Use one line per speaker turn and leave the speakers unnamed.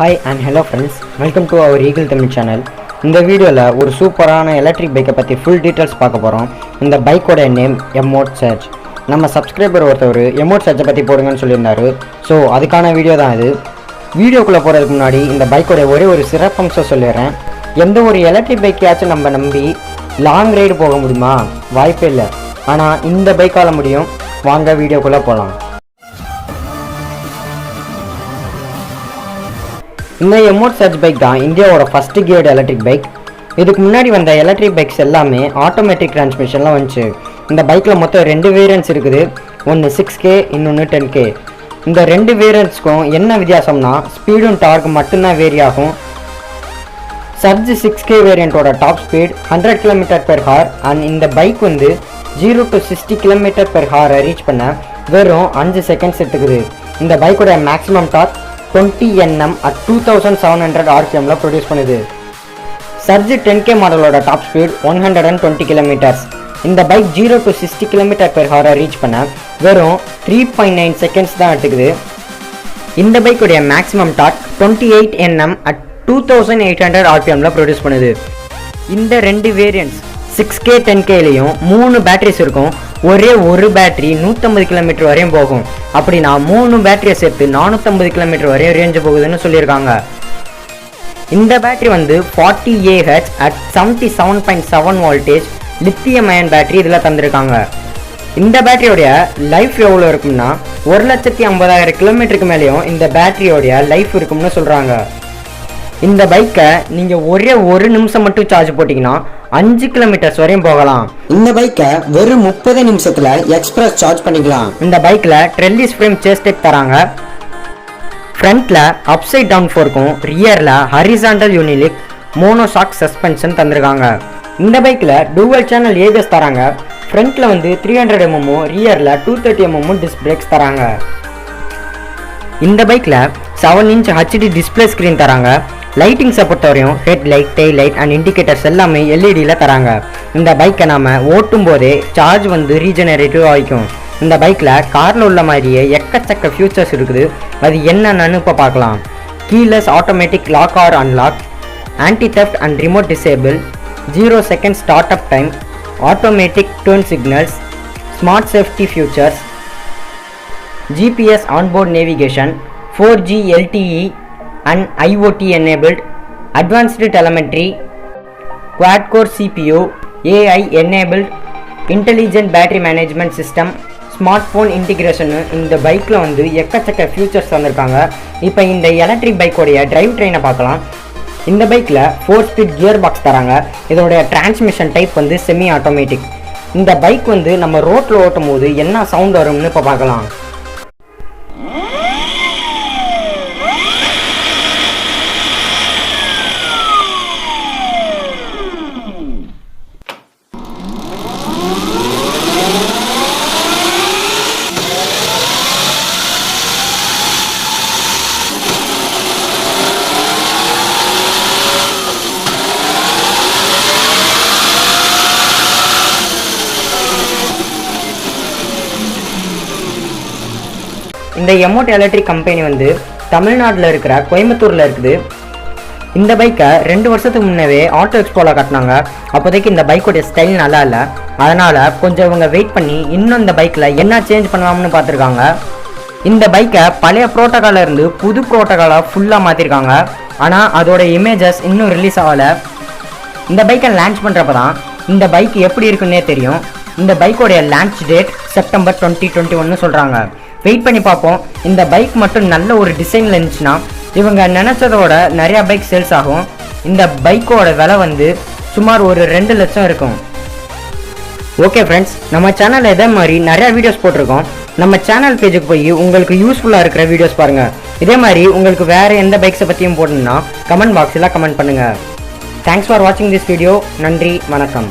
Hi and hello friends, welcome to our Eagle Tamil channel. இந்த வீடியோல ஒரு சூப்பரான எலக்ட்ரிக் பைக்கை பத்தி ஃபுல் டீடைல்ஸ் பார்க்க போறோம். இந்த பைக்கோட நேம் Emote Surge. நம்ம சப்ஸ்கிரைபர் ஒருத்தர் Emote Surge பத்தி போடுங்கன்னு சொல்லியிருந்தாரு. ஸோ அதுக்கான வீடியோ தான் இது. வீடியோக்குள்ள போறதுக்கு முன்னாடி இந்த பைக்கோட ஒரே ஒரு சிறப்பம்சம் சொல்லிடுறேன். எந்த ஒரு எலக்ட்ரிக் பைக்கையாச்சும் நம்ம நம்பி லாங் ரைடு போக முடியுமா? வாய்ப்பே இல்லை. ஆனால் இந்த பைக்கால முடியும். வாங்க வீடியோக்குள்ள போகலாம். இந்த Emote Surge பைக் தான் இந்தியாவோட ஃபர்ஸ்ட் கியர்டு எலக்ட்ரிக் பைக். இதுக்கு முன்னாடி வந்த எலக்ட்ரிக் பைக்ஸ் எல்லாமே ஆட்டோமேட்டிக் டிரான்ஸ்மிஷன்லாம் வந்துச்சு. இந்த பைக்கில் மொத்தம் 2 வேரியன்ட்ஸ் இருக்குது. ஒன்று 6K, இன்னொன்று 10K. இந்த 2 வேரியன்ட்ஸ்க்கும் என்ன வித்தியாசம்னா ஸ்பீடும் டார்க் மட்டும்தான் வேரி ஆகும். Surge 6K வேரியண்ட்டோட டாப் ஸ்பீட் 100 km/h அண்ட் இந்த பைக் 0 to 60 km/h ரீச் பண்ண வெறும் 5 செகண்ட்ஸ் எடுத்துக்குது. இந்த பைக்கோட மேக்ஸிமம் டார்க் 20 Nm at 2700 rpmல ப்ரொடியூஸ் பண்ணுது. Surge 10K மாடலோட டாப் ஸ்பீட் 120 km. இந்த பைக் 0 to 60 km/h ரீச் பண்ண வெறும் 3.9 செகண்ட்ஸ் தான் எடுத்துக்குது. இந்த பைக்குடைய மேக்ஸிமம் டார்க் 28 Nm at 2800 rpmல ப்ரொடியூஸ் பண்ணுது. இந்த 2 வேரியன்ட்ஸ் 6K 10Kலையும் 3 பேட்டரிஸ் இருக்கும். ஒரே ஒரு பேட்டரி 150 km வரையும் போகும். அப்படின்னா 3 பேட்டரியை சேர்த்து 450 km வரையும் ரேஞ்சு போகுதுன்னு சொல்லியிருக்காங்க. இந்த battery 40 Ah at 77.7 voltage lithium ion battery இதில் தந்திருக்காங்க. இந்த பேட்டரியோடைய லைஃப் எவ்வளோ இருக்கும்னா 1,50,000 km மேலேயும் இந்த பேட்டரியோடைய லைஃப் இருக்கும்னு சொல்கிறாங்க. இந்த பைக்கை நீங்கள் ஒரே ஒரு நிமிஷம் மட்டும் சார்ஜ் போட்டிங்கன்னா 5 km வரையும் போகலாம். இந்த பைக்கை வெறும் 30 நிமிஷத்துல எக்ஸ்பிரஸ் சார்ஜ் பண்ணிக்கலாம். இந்த பைக்ல ட்ரெல்லிஸ் ஃப்ரேம் சேஸ்டெக் தராங்க. ஃப்ரண்ட்ல அப்சைட் டவுன் ஃபோர்க்கும் ரியர்ல ஹரிசாண்டல் யூனிலிக் மோனோஷாக் சஸ்பென்ஷன் தந்திருக்காங்க. இந்த பைக்ல டூவல் சேனல் ஏபிஎஸ் தராங்க. ஃப்ரண்ட்ல 300 mm ரியர்ல 230 mm டிஸ்க் பிரேக்ஸ் தராங்க. இந்த பைக்ல 7 inch HD டிஸ்பிளே ஸ்கிரீன் தராங்க. லைட்டிங்ஸை பொறுத்தவரையும் head light, tail light and indicators எல்லாமே எல்இடியில் தராங்க. இந்த பைக்கை நாம் ஓட்டும் போதே சார்ஜ் ரீஜெனரேட்டிவ் ஆகிக்கும். இந்த பைக்கில் காரில் உள்ள மாதிரியே எக்கச்சக்க ஃபியூச்சர்ஸ் இருக்குது. அது என்னென்னு இப்போ பார்க்கலாம். Keyless automatic lock or unlock, anti theft and remote disable, 0 second start up time, automatic turn signals, smart safety features, GPS onboard navigation, 4G LTE and IoT enabled, advanced telemetry, quad core CPU, AI enabled, intelligent battery management system, smartphone integration. இந்த பைக்கில் எக்கச்சக்க features தந்திருக்காங்க. இப்போ இந்த electric பைக்கோடைய drive ட்ரெயினை பார்க்கலாம். இந்த பைக்கில் 4 ஸ்பீட் கியர் பாக்ஸ் தராங்க. இதோடைய டிரான்ஸ்மிஷன் டைப் செமி ஆட்டோமேட்டிக். இந்த பைக் நம்ம ரோட்டில் ஓட்டும் போது என்ன சவுண்ட் வரும்னு இப்போ பார்க்கலாம். இந்த Emote எலக்ட்ரிக் கம்பெனி தமிழ்நாட்டில் இருக்கிற கோயம்புத்தூரில் இருக்குது. இந்த பைக்கை 2 வருஷத்துக்கு முன்னவே ஆட்டோ எக்ஸ்போவில் காட்டினாங்க. அப்போதைக்கு இந்த பைக்கோடைய ஸ்டைல் நல்லா இல்லை. அதனால் கொஞ்சம் இவங்க வெயிட் பண்ணி இன்னும் இந்த பைக்கில் என்ன சேஞ்ச் பண்ணலாம்னு பார்த்துருக்காங்க. இந்த பைக்கை பழைய ப்ரோட்டோகாலில் இருந்து புது ப்ரோட்டோகாலாக ஃபுல்லாக மாற்றிருக்காங்க. ஆனால் அதோட இமேஜஸ் இன்னும் ரிலீஸ் ஆகலை. இந்த பைக்கை லான்ச் பண்ணுறப்ப தான் இந்த பைக் எப்படி இருக்குன்னே தெரியும். இந்த பைக்கோடைய லான்ச் டேட் செப்டம்பர் 2021 சொல்கிறாங்க. வெயிட் பண்ணி பார்ப்போம். இந்த பைக் மட்டும் நல்ல ஒரு டிசைனில் இருந்துச்சுன்னா இவங்க நினச்சதோட நிறையா பைக் சேல்ஸ் ஆகும். இந்த பைக்கோட விலை சுமார் ஒரு 2 லட்சம் இருக்கும். ஓகே ஃப்ரெண்ட்ஸ், நம்ம சேனலில் இதே மாதிரி நிறையா வீடியோஸ் போட்டிருக்கோம். நம்ம சேனல் பேஜுக்கு போய் உங்களுக்கு யூஸ்ஃபுல்லாக இருக்கிற வீடியோஸ் பாருங்கள். இதே மாதிரி உங்களுக்கு வேறு எந்த பைக்ஸை பற்றியும் போடணுன்னா கமெண்ட் பாக்ஸில் கமெண்ட் பண்ணுங்கள். தேங்க்ஸ் ஃபார் வாட்சிங் திஸ் வீடியோ. நன்றி, வணக்கம்.